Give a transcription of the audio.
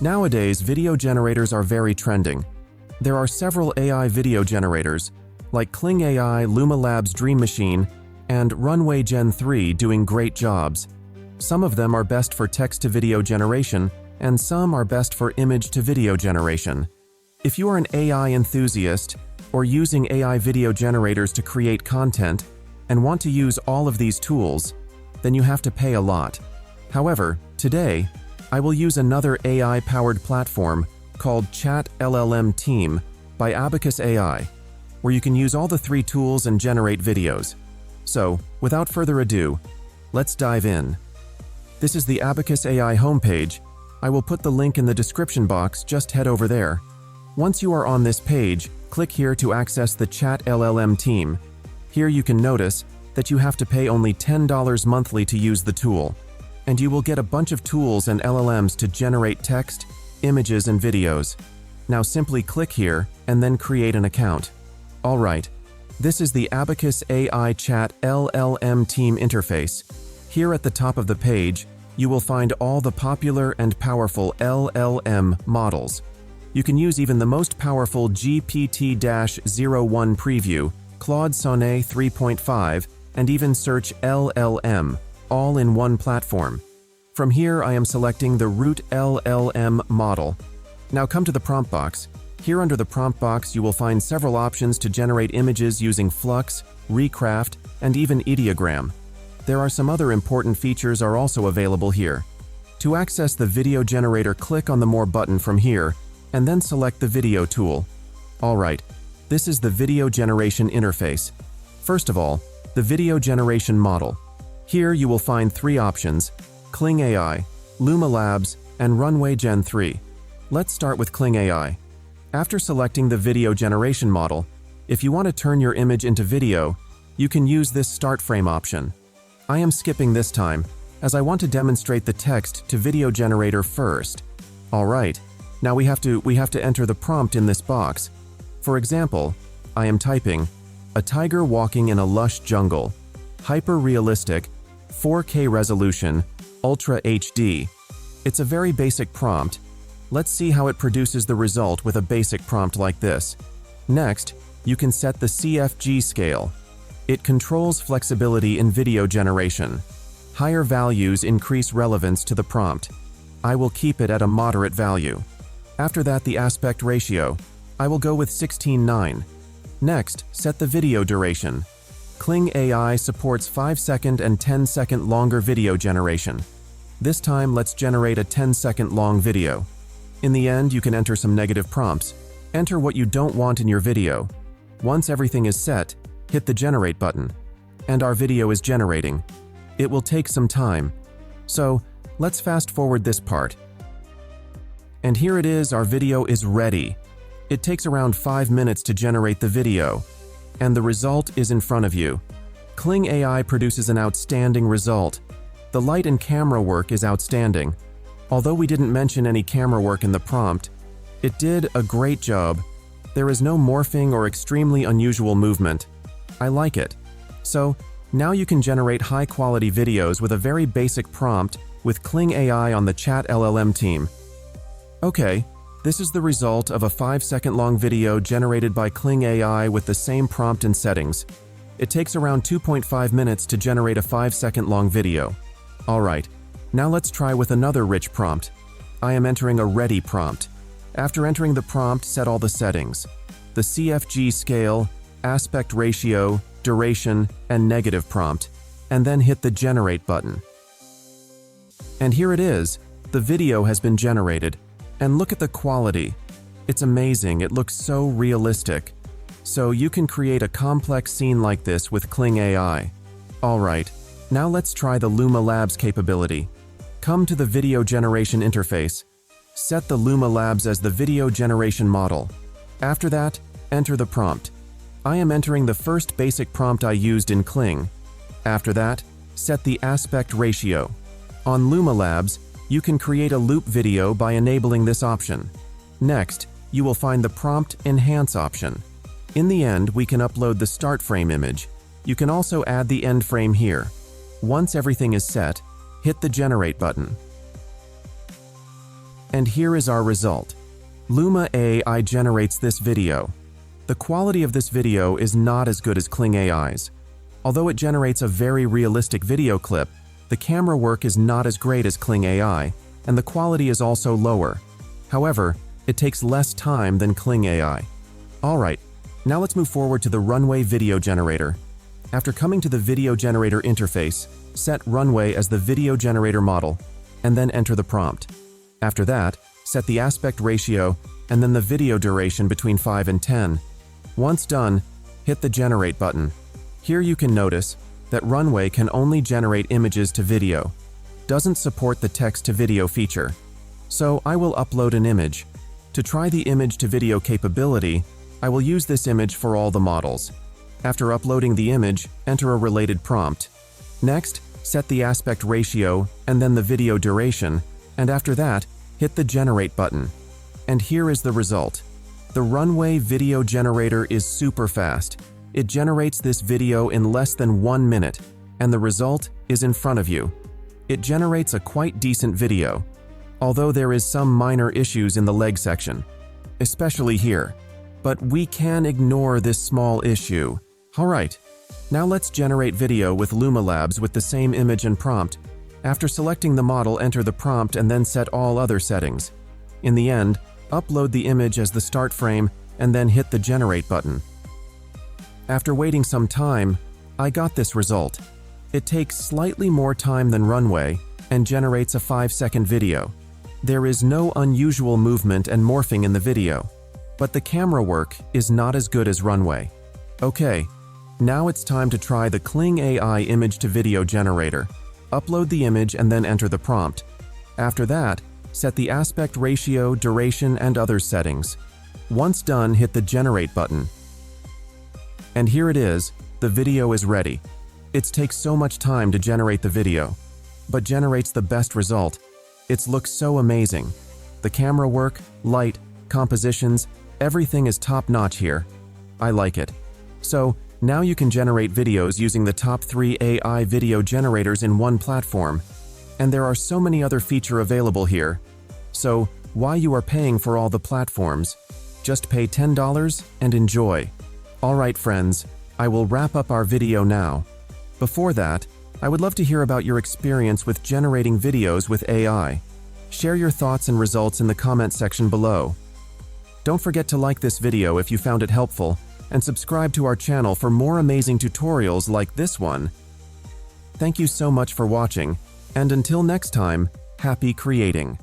Nowadays, video generators are very trending. There are several AI video generators, like Kling AI, Luma Labs Dream Machine, and Runway Gen 3 doing great jobs. Some of them are best for text-to-video generation, and some are best for image-to-video generation. If you are an AI enthusiast, or using AI video generators to create content, and want to use all of these tools, then you have to pay a lot. However, today, I will use another AI-powered platform called ChatLLM Team by Abacus AI, where you can use all the three tools and generate videos. So, without further ado, let's dive in. This is the Abacus AI homepage. I will put the link in the description box, just head over there. Once you are on this page, click here to access the ChatLLM Team. Here you can notice that you have to pay only $10 monthly to use the tool, and you will get a bunch of tools and LLMs to generate text, images, and videos. Now simply click here and then create an account. Alright, this is the Abacus AI ChatLLM Team interface. Here at the top of the page, you will find all the popular and powerful LLM models. You can use even the most powerful GPT-01 preview, Claude Sonnet 3.5, and even search LLM, all in one platform. From here, I am selecting the root LLM model. Now come to the prompt box. Here under the prompt box, you will find several options to generate images using Flux, Recraft, and even Ideogram. There are some other important features are also available here. To access the video generator, click on the More button from here, and then select the video tool. Alright, this is the video generation interface. First of all, the video generation model. Here you will find three options: Kling AI, Luma Labs, and Runway Gen 3. Let's start with Kling AI. After selecting the video generation model, if you want to turn your image into video, you can use this start frame option. I am skipping this time, as I want to demonstrate the text to video generator first. Alright, now we have to enter the prompt in this box. For example, I am typing, "A tiger walking in a lush jungle. Hyper-realistic, 4K resolution, Ultra HD." It's a very basic prompt. Let's see how it produces the result with a basic prompt like this. Next, you can set the CFG scale. It controls flexibility in video generation. Higher values increase relevance to the prompt. I will keep it at a moderate value. After that, the aspect ratio. I will go with 16:9. Next, set the video duration. Kling AI supports 5-second and 10-second longer video generation. This time, let's generate a 10-second long video. In the end, you can enter some negative prompts. Enter what you don't want in your video. Once everything is set, hit the generate button. And our video is generating. It will take some time. So, let's fast forward this part. And here it is, our video is ready. It takes around 5 minutes to generate the video. And the result is in front of you. Kling AI produces an outstanding result. The light and camera work is outstanding. Although we didn't mention any camera work in the prompt, it did a great job. There is no morphing or extremely unusual movement. I like it. So, now you can generate high-quality videos with a very basic prompt with Kling AI on the ChatLLM Team. Okay, this is the result of a 5-second long video generated by Kling AI with the same prompt and settings. It takes around 2.5 minutes to generate a 5-second long video. Alright, now let's try with another rich prompt. I am entering a ready prompt. After entering the prompt, set all the settings. The CFG scale, aspect ratio, duration, and negative prompt, and then hit the generate button. And here it is. The video has been generated. And look at the quality. It's amazing, it looks so realistic. So you can create a complex scene like this with Kling AI. Alright, now let's try the Luma Labs capability. Come to the video generation interface. Set the Luma Labs as the video generation model. After that, enter the prompt. I am entering the first basic prompt I used in Kling. After that, set the aspect ratio. On Luma Labs, you can create a loop video by enabling this option. Next, you will find the prompt enhance option. In the end, we can upload the start frame image. You can also add the end frame here. Once everything is set, hit the generate button. And here is our result. Luma AI generates this video. The quality of this video is not as good as Kling AI's. Although it generates a very realistic video clip, the camera work is not as great as Kling AI, and the quality is also lower. However, it takes less time than Kling AI. Alright, now let's move forward to the Runway video generator. After coming to the video generator interface, set Runway as the video generator model, and then enter the prompt. After that, set the aspect ratio and then the video duration between 5 and 10. Once done, hit the Generate button. Here you can notice that Runway can only generate images to video, doesn't support the text-to-video feature. So I will upload an image. To try the image-to-video capability, I will use this image for all the models. After uploading the image, enter a related prompt. Next, set the aspect ratio and then the video duration, and after that, hit the Generate button. And here is the result. The Runway video generator is super fast. It generates this video in less than 1 minute, and the result is in front of you. It generates a quite decent video, although there is some minor issues in the leg section, especially here. But we can ignore this small issue. Alright, now let's generate video with Luma Labs with the same image and prompt. After selecting the model, enter the prompt and then set all other settings. In the end, upload the image as the start frame and then hit the Generate button. After waiting some time, I got this result. It takes slightly more time than Runway and generates a 5-second video. There is no unusual movement and morphing in the video, but the camera work is not as good as Runway. Okay, now it's time to try the Kling AI image-to-video generator. Upload the image and then enter the prompt. After that, set the aspect ratio, duration, and other settings. Once done, hit the Generate button. And here it is, the video is ready. It takes so much time to generate the video, but generates the best result. It looks so amazing. The camera work, light, compositions, everything is top-notch here. I like it. So, now you can generate videos using the top 3 AI video generators in one platform. And there are so many other features available here. So, why you are paying for all the platforms? Just pay $10 and enjoy. Alright friends, I will wrap up our video now. Before that, I would love to hear about your experience with generating videos with AI. Share your thoughts and results in the comment section below. Don't forget to like this video if you found it helpful, and subscribe to our channel for more amazing tutorials like this one. Thank you so much for watching, and until next time, happy creating!